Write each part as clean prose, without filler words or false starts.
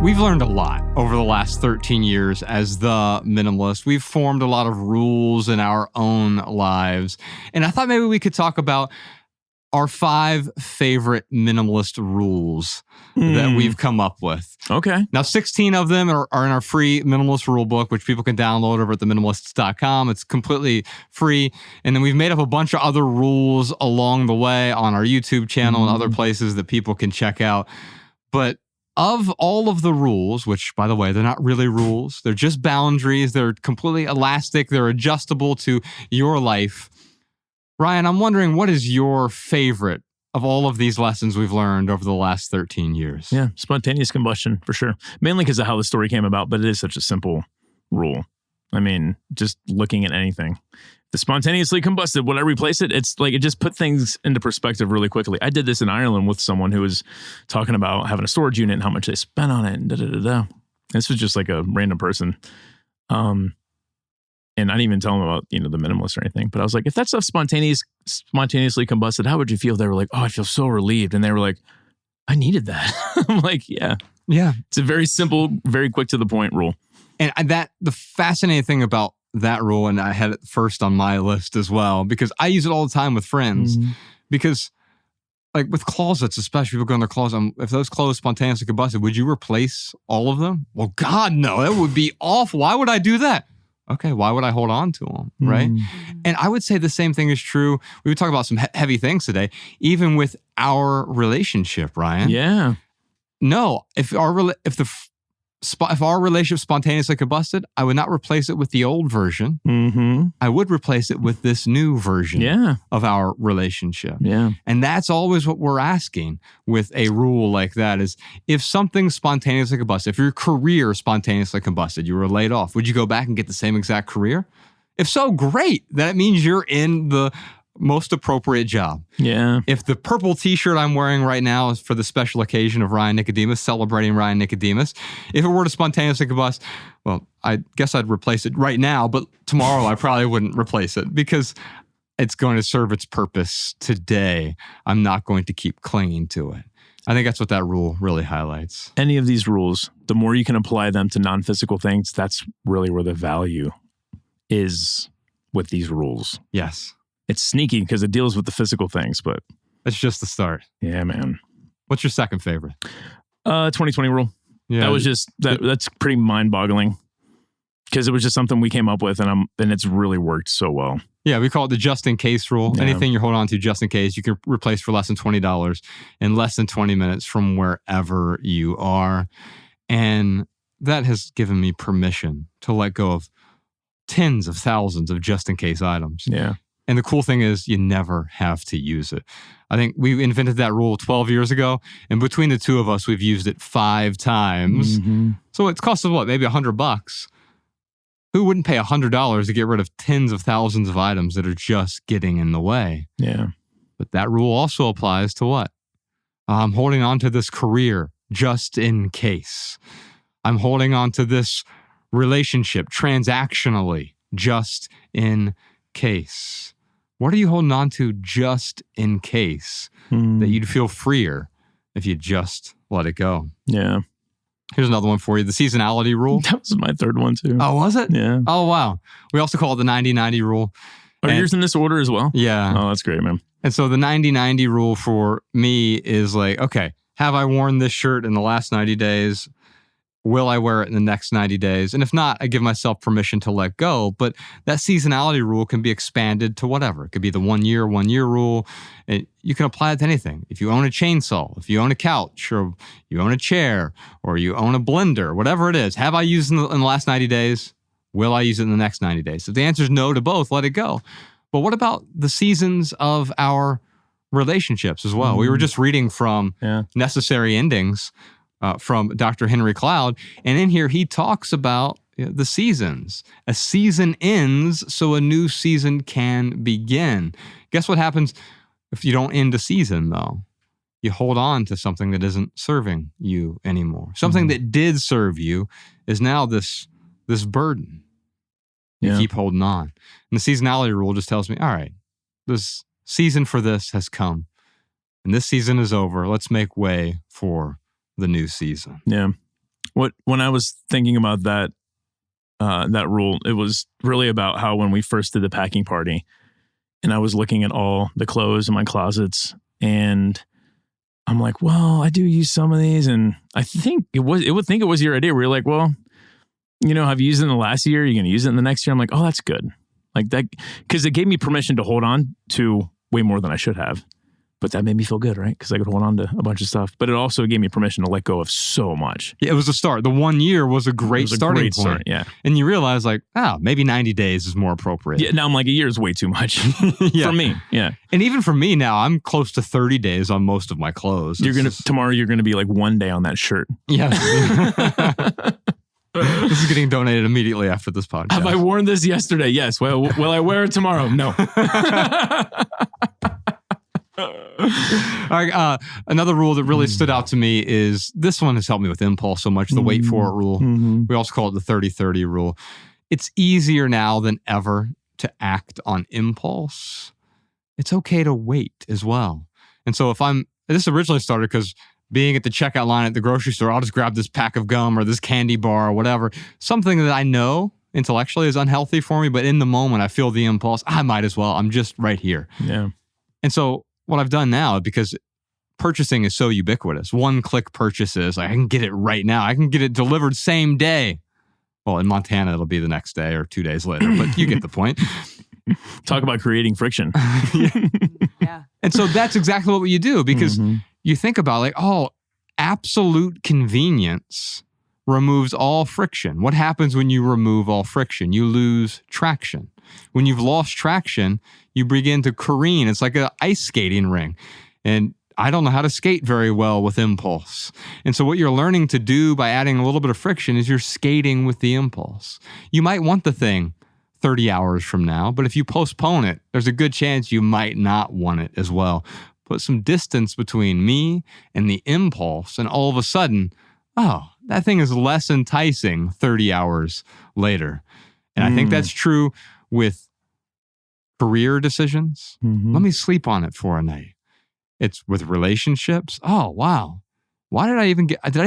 We've learned a lot over the last 13 years as the Minimalist. We've formed a lot of rules in our own lives. And I thought maybe we could talk about our 5 favorite minimalist rules that we've come up with. Okay. Now, 16 of them are in our free minimalist rule book, which people can download over at theminimalists.com. It's completely free. And then we've made up a bunch of other rules along the way on our YouTube channel and other places that people can check out. But of all of the rules, which, by the way, they're not really rules, they're just boundaries. They're completely elastic. They're adjustable to your life. Ryan, I'm wondering, what is your favorite of all of these lessons we've learned over the last 13 years? Yeah, spontaneous combustion, for sure. Mainly because of how the story came about, but it is such a simple rule. I mean, just looking at anything. The spontaneously combusted, would I replace it? It's like, it just put things into perspective really quickly. I did this in Ireland with someone who was talking about having a storage unit and how much they spent on it and da-da-da-da. This was just like a random person. And I didn't even tell them about, the minimalist or anything. But I was like, if that stuff spontaneously combusted, how would you feel? They were like, oh, I feel so relieved. And they were like, I needed that. I'm like, yeah. Yeah. It's a very simple, very quick to the point rule. And the fascinating thing about that rule, and I had it first on my list as well, because I use it all the time with friends. Because, like with closets, especially people go in their closet, if those clothes spontaneously combusted, would you replace all of them? Well, God, no, that would be awful. Why would I do that? Okay, why would I hold on to them, right? And I would say the same thing is true. We would talk about some heavy things today, even with our relationship, Ryan. Yeah. No, if our relationship spontaneously combusted, I would not replace it with the old version. I would replace it with this new version of our relationship. Yeah. And that's always what we're asking with a rule like that is, if something spontaneously combusted, if your career spontaneously combusted, you were laid off, would you go back and get the same exact career? If so, great. That means you're in the most appropriate job. Yeah. If the purple t-shirt I'm wearing right now is for the special occasion of Ryan Nicodemus, celebrating Ryan Nicodemus, if it were to spontaneously combust, well, I guess I'd replace it right now, but tomorrow I probably wouldn't replace it because it's going to serve its purpose today. I'm not going to keep clinging to it. I think that's what that rule really highlights. Any of these rules, the more you can apply them to non-physical things, that's really where the value is with these rules. Yes. It's sneaky because it deals with the physical things, but it's just the start. Yeah, man. What's your second favorite? 2020 rule. Yeah, that was just that's pretty mind-boggling because it was just something we came up with, and it's really worked so well. Yeah, we call it the just in case rule. Yeah. Anything you're holding on to just in case, you can replace for less than $20 in less than 20 minutes from wherever you are. And that has given me permission to let go of tens of thousands of just in case items. Yeah. And the cool thing is you never have to use it. I think we invented that rule 12 years ago, and between the two of us, we've used it 5 times. So it's cost us what, maybe $100. Who wouldn't pay $100 to get rid of tens of thousands of items that are just getting in the way? Yeah. But that rule also applies to what? I'm holding on to this career just in case. I'm holding on to this relationship transactionally just in case. What are you holding on to just in case that you'd feel freer if you just let it go? Yeah. Here's another one for you. The seasonality rule. That was my third one too. Oh, was it? Yeah. Oh, wow. We also call it the 90-90 rule. Are yours in this order as well? Yeah. Oh, that's great, man. And so the 90-90 rule for me is like, okay, have I worn this shirt in the last 90 days? Will I wear it in the next 90 days? And if not, I give myself permission to let go. But that seasonality rule can be expanded to whatever. It could be the 1 year rule. You can apply it to anything. If you own a chainsaw, if you own a couch, or you own a chair, or you own a blender, whatever it is, have I used it in the last 90 days? Will I use it in the next 90 days? If the answer is no to both, let it go. But what about the seasons of our relationships as well? We were just reading from Necessary Endings, from Dr. Henry Cloud. And in here, he talks about the seasons. A season ends so a new season can begin. Guess what happens if you don't end a season, though? You hold on to something that isn't serving you anymore. Something that did serve you is now this burden. You keep holding on. And the seasonality rule just tells me, all right, this season for this has come. And this season is over. Let's make way for the new season. Yeah. When I was thinking about that rule, it was really about how when we first did the packing party, and I was looking at all the clothes in my closets, and I'm like, well, I do use some of these, and I think it was your idea. Where you're like, well, have you used it in the last year? You're going to use it in the next year. I'm like, oh, that's good. Like that, because it gave me permission to hold on to way more than I should have. But that made me feel good, right? Because I could hold on to a bunch of stuff. But it also gave me permission to let go of so much. Yeah, it was a start. The 1 year was a great starting point. Yeah. And you realize maybe 90 days is more appropriate. Yeah, now I'm like, a year is way too much for me. Yeah. And even for me now, I'm close to 30 days on most of my clothes. Tomorrow you're going to be like 1 day on that shirt. Yeah. This is getting donated immediately after this podcast. Have I worn this yesterday? Yes. Well, will I wear it tomorrow? No. Another rule that really stood out to me is this one has helped me with impulse so much, the wait for it rule. We also call it the 30-30 rule. It's easier now than ever to act on impulse. It's okay to wait as well. And so this originally started because being at the checkout line at the grocery store, I'll just grab this pack of gum or this candy bar or whatever, something that I know intellectually is unhealthy for me, but in the moment I feel the impulse, I might as well, I'm just right here. Yeah. And so what I've done now, because purchasing is so ubiquitous, one-click purchases, I can get it right now. I can get it delivered same day. Well, in Montana, it'll be the next day or 2 days later, but you get the point. Talk about creating friction. Yeah. And so that's exactly what you do, because you think about absolute convenience removes all friction. What happens when you remove all friction? You lose traction. When you've lost traction, you begin to careen. It's like an ice skating ring. And I don't know how to skate very well with impulse. And so what you're learning to do by adding a little bit of friction is you're skating with the impulse. You might want the thing 30 hours from now, but if you postpone it, there's a good chance you might not want it as well. Put some distance between me and the impulse, and all of a sudden, that thing is less enticing 30 hours later. And I think that's true with career decisions. Let me sleep on it for a night. It's with relationships. Oh, wow. Why did I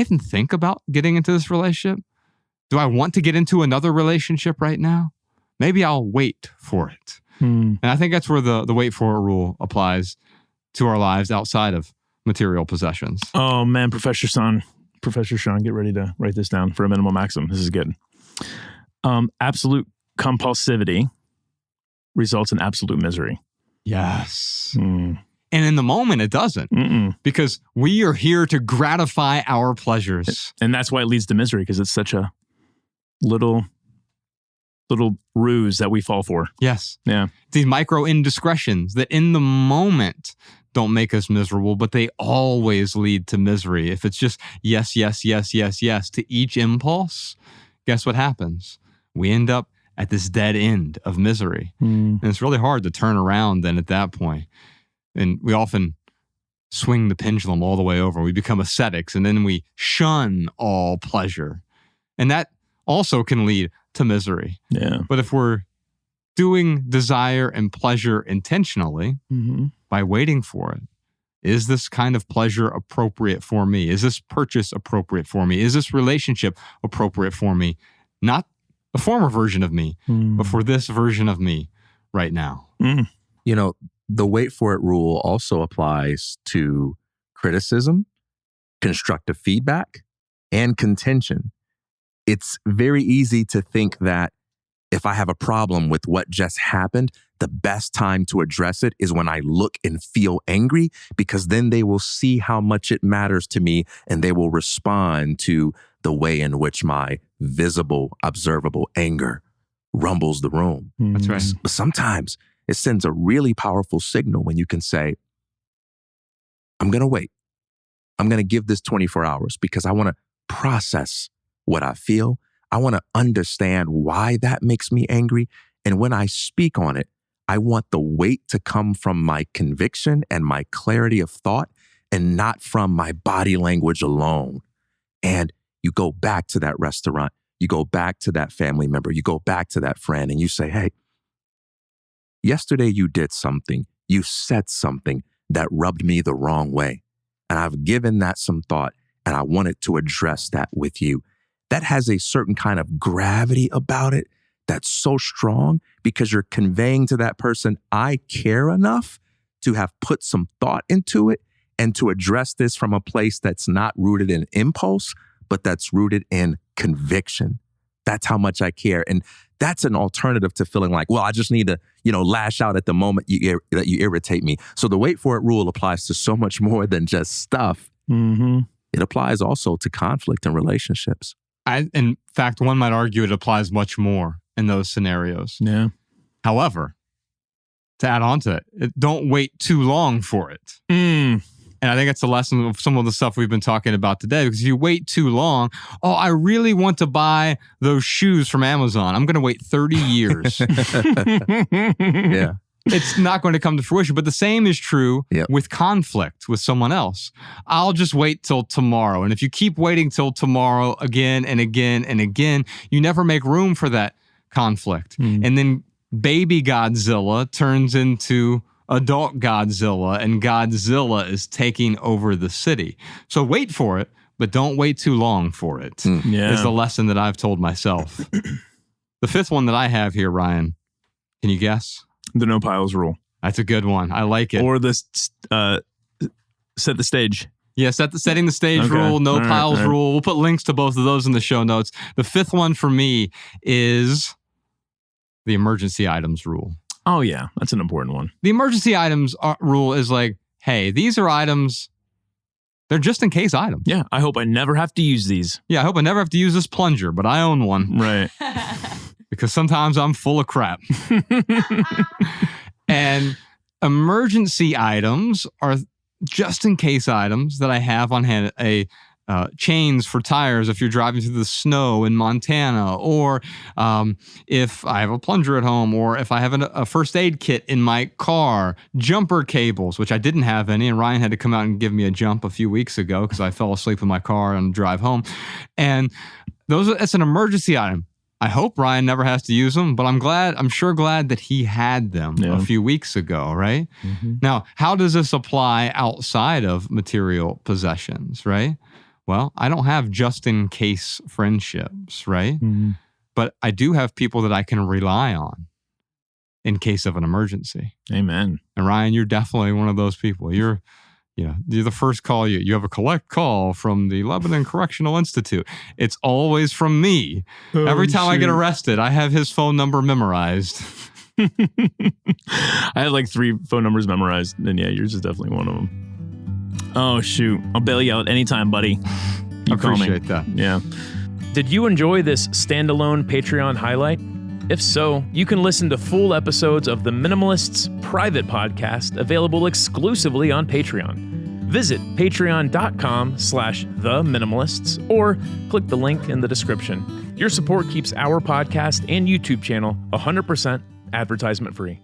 even think about getting into this relationship? Do I want to get into another relationship right now? Maybe I'll wait for it. And I think that's where the wait for it rule applies to our lives outside of material possessions. Oh man, Professor Sean, get ready to write this down for a minimal maxim. This is good. Absolute compulsivity results in absolute misery. Yes. And in the moment, it doesn't. Because we are here to gratify our pleasures. And that's why it leads to misery, because it's such a little ruse that we fall for. Yes. Yeah. These micro indiscretions that in the moment don't make us miserable, but they always lead to misery. If it's just yes, yes, yes, yes, yes to each impulse, guess what happens? We end up at this dead end of misery. And it's really hard to turn around then at that point. And we often swing the pendulum all the way over. We become ascetics, and then we shun all pleasure. And that also can lead to misery. Yeah. But if we're doing desire and pleasure intentionally by waiting for it, is this kind of pleasure appropriate for me? Is this purchase appropriate for me? Is this relationship appropriate for me? Not a former version of me, but for this version of me right now. The wait for it rule also applies to criticism, constructive feedback, and contention. It's very easy to think that if I have a problem with what just happened, the best time to address it is when I look and feel angry, because then they will see how much it matters to me and they will respond to the way in which my visible, observable anger rumbles the room. That's right. But sometimes it sends a really powerful signal when you can say, I'm going to wait. I'm going to give this 24 hours because I want to process what I feel. I want to understand why that makes me angry. And when I speak on it, I want the weight to come from my conviction and my clarity of thought and not from my body language alone. And you go back to that restaurant, you go back to that family member, you go back to that friend, and you say, hey, yesterday you did something, you said something that rubbed me the wrong way. And I've given that some thought, and I wanted to address that with you. that has a certain kind of gravity about it that's so strong because you're conveying to that person, I care enough to have put some thought into it and to address this from a place that's not rooted in impulse, but that's rooted in conviction. That's how much I care. And that's an alternative to feeling like, well, I just need to, lash out at the moment that you irritate me. So the wait for it rule applies to so much more than just stuff. Mm-hmm. It applies also to conflict and relationships. In fact, one might argue it applies much more in those scenarios. Yeah. However, to add on to it, don't wait too long for it. And I think that's the lesson of some of the stuff we've been talking about today, because if you wait too long, I really want to buy those shoes from Amazon. I'm going to wait 30 years. Yeah. It's not going to come to fruition. But the same is true with conflict with someone else. I'll just wait till tomorrow. And if you keep waiting till tomorrow again and again and again, you never make room for that conflict. And then baby Godzilla turns into adult Godzilla, and Godzilla is taking over the city. So wait for it, but don't wait too long for it. Is the lesson that I've told myself. The fifth one that I have here, Ryan, can you guess? The no piles rule. That's a good one. I like it. Or the set the stage. Yeah, setting the stage rule, no piles rule. We'll put links to both of those in the show notes. The fifth one for me is the emergency items rule. Oh, yeah. That's an important one. The emergency items rule is like, hey, these are items, they're just in case items. Yeah. I hope I never have to use these. Yeah, I hope I never have to use this plunger, but I own one. Right. Because sometimes I'm full of crap. And emergency items are just in case items that I have on hand. Chains for tires if you're driving through the snow in Montana, or if I have a plunger at home, or if I have a first aid kit in my car, jumper cables, which I didn't have any, and Ryan had to come out and give me a jump a few weeks ago because I fell asleep in my car on the drive home. And it's an emergency item. I hope Ryan never has to use them, but I'm sure glad that he had them a few weeks ago, right? Now, how does this apply outside of material possessions, right? Well, I don't have just-in-case friendships, right? But I do have people that I can rely on in case of an emergency. Amen. And Ryan, you're definitely one of those people. You're the first call. You have a collect call from the Lebanon Correctional Institute. It's always from me. Every time I get arrested, I have his phone number memorized. I have like 3 phone numbers memorized, and yours is definitely one of them. Oh, shoot. I'll bail you out anytime, buddy. I appreciate that. Yeah. Did you enjoy this standalone Patreon highlight? If so, you can listen to full episodes of the Minimalists private podcast available exclusively on Patreon. Visit patreon.com/theminimalists or click the link in the description. Your support keeps our podcast and YouTube channel 100% advertisement free.